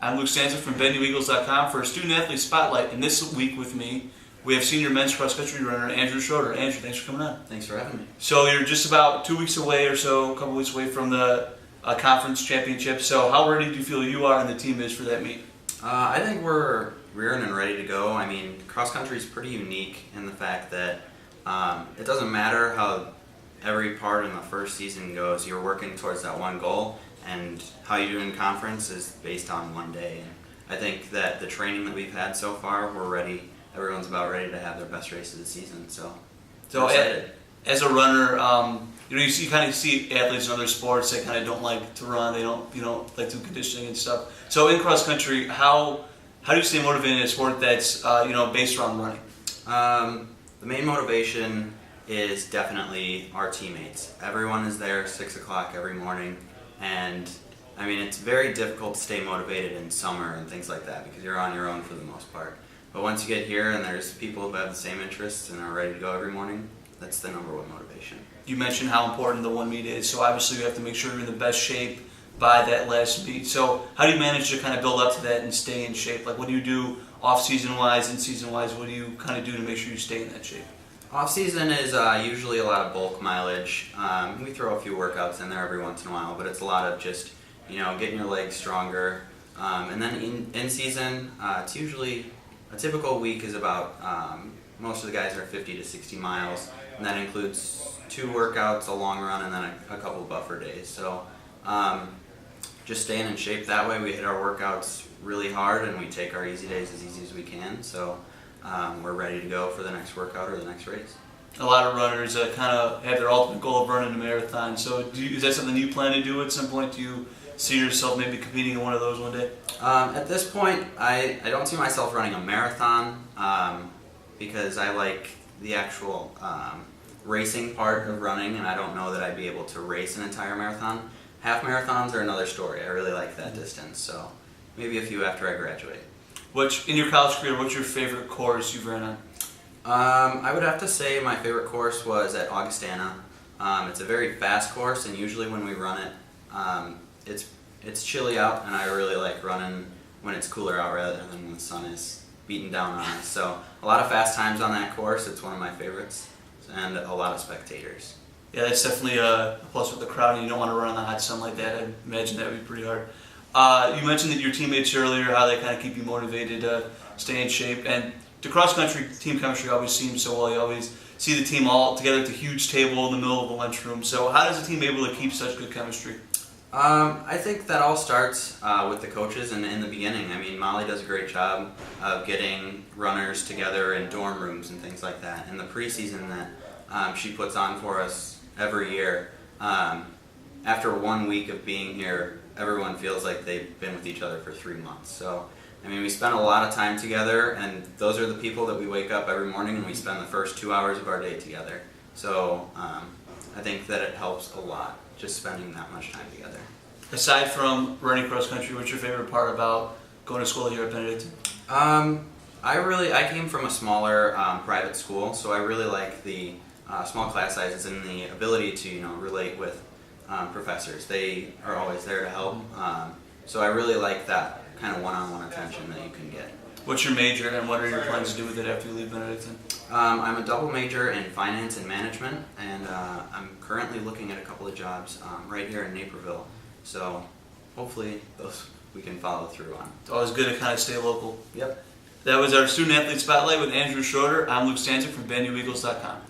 I'm Luke Stanzik from BenUEagles.com for a Student Athlete Spotlight. And this week with me, we have senior men's cross country runner Andrew Schroeder. Andrew, thanks for coming on. Thanks for having me. So you're just about 2 weeks away or so, a couple weeks away from the conference championship. So how ready do you feel you are and the team is for that meet? I think we're rearing and ready to go. I mean, cross country is pretty unique in the fact that it doesn't matter how every part in the first season goes. You're working towards that one goal, and how you do in conference is based on one day. And I think that the training that we've had so far, we're ready. Everyone's about ready to have their best race of the season. So excited. As a runner, you kind of see athletes in other sports that kind of don't like to run. They don't like to do conditioning and stuff. So in cross country, how do you stay motivated in a sport that's based around running? The main motivation is definitely our teammates. Everyone is there 6 o'clock every morning, and I mean, it's very difficult to stay motivated in summer and things like that because you're on your own for the most part. But once you get here and there's people who have the same interests and are ready to go every morning, that's the number one motivation. You mentioned how important the one meet is, so obviously you have to make sure you're in the best shape by that last meet. So how do you manage to kind of build up to that and stay in shape? Like, what do you do off-season wise and season wise? What do you kind of do to make sure you stay in that shape? Off-season is usually a lot of bulk mileage. We throw a few workouts in there every once in a while, but it's a lot of just getting your legs stronger. And then in season, it's usually a typical week is about most of the guys are 50 to 60 miles, and that includes 2 workouts, a long run, and then a couple buffer days. So just staying in shape that way. We hit our workouts really hard, and we take our easy days as easy as we can. So we're ready to go for the next workout or the next race. A lot of runners kind of have their ultimate goal of running a marathon. So is that something you plan to do at some point? Do you see yourself maybe competing in one of those one day? At this point, I don't see myself running a marathon because I like the actual racing part of running, and I don't know that I'd be able to race an entire marathon. Half marathons are another story. I really like that distance, so maybe a few after I graduate. In your college career, what's your favorite course you've ran on? I would have to say my favorite course was at Augustana. It's a very fast course, and usually when we run it, it's chilly out, and I really like running when it's cooler out rather than when the sun is beating down on us. So a lot of fast times on that course. It's one of my favorites, and a lot of spectators. Yeah, that's definitely a plus with the crowd, and you don't want to run in the hot sun like that. I imagine that would be pretty hard. You mentioned that your teammates earlier, how they kind of keep you motivated to stay in shape. And to cross-country, team chemistry always seems so well. You always see the team all together at the huge table in the middle of the lunchroom. So how does a team able to keep such good chemistry? I think that all starts with the coaches and in the beginning. I mean, Molly does a great job of getting runners together in dorm rooms and things like that. And the preseason that she puts on for us every year, after 1 week of being here, everyone feels like they've been with each other for 3 months. So, I mean, we spend a lot of time together, and those are the people that we wake up every morning and we spend the first 2 hours of our day together. So, I think that it helps a lot, just spending that much time together. Aside from running cross country, what's your favorite part about going to school here at Benedictine? I came from a smaller private school, so I really like the small class sizes and the ability to relate with professors. They are always there to help. So I really like that kind of one-on-one attention that you can get. What's your major, and what are your plans to do with it after you leave Benedictine? I'm a double major in finance and management, and I'm currently looking at a couple of jobs right here in Naperville. So hopefully those we can follow through on. It's always good to kind of stay local. Yep. That was our Student Athlete Spotlight with Andrew Schroeder. I'm Luke Stanzik from BenUEagles.com.